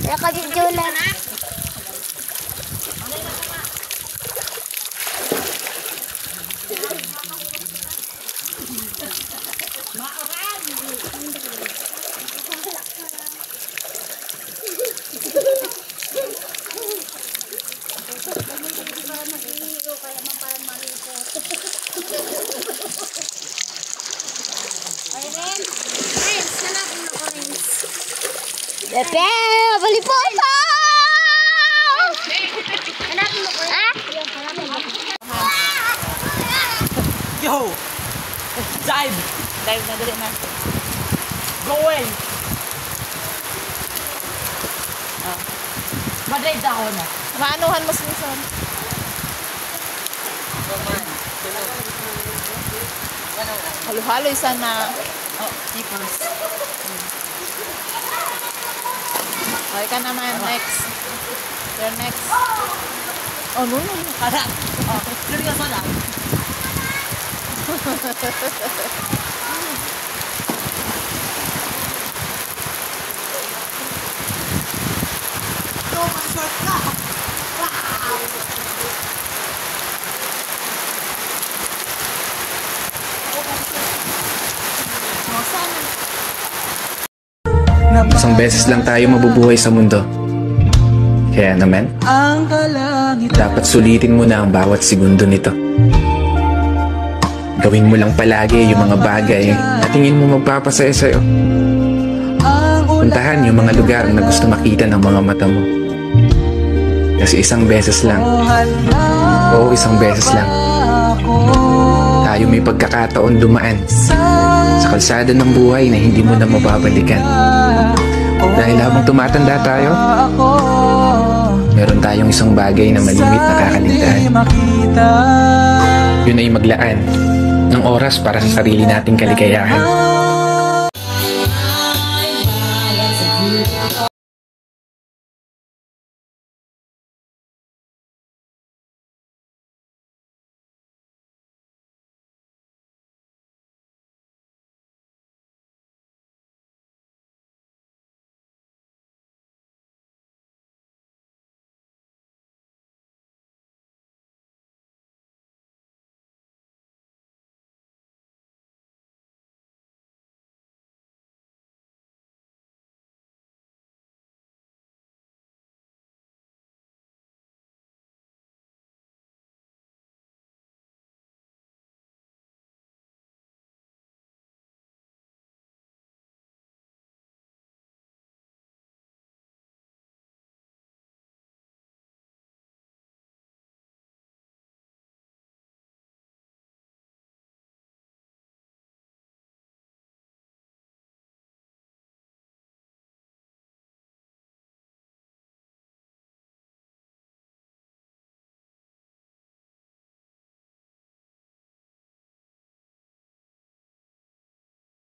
Nakadidyo na. Pepe, bali po pa! Hanapin mo ko yan. Hanapin mo. Yo! Dive! Dive na dali na. Go away! Oh. Madrive na ako na. Maanuhan mo sinison. Halo-halo isa na. Oh, keepers. Okay ka naman. Next. You're next. Oh, no. Kada! Oh, seryoso lang. Short ka! Isang beses lang tayo mabubuhay sa mundo. Kaya naman, dapat sulitin mo na ang bawat segundo nito. Gawin mo lang palagi yung mga bagay na tingin mo magpapasaya sa'yo. Puntahan yung mga lugar na gusto makita ng mga mata mo. Kasi isang beses lang, oo, isang beses lang, tayo may pagkakataon dumaan sa kalsada ng buhay na hindi mo na mababalikan. Dahil habang tumatanda tayo, meron tayong isang bagay na malimit na kakaligtaan. Yun ay maglaan ng oras para sa sarili nating kaligayahan.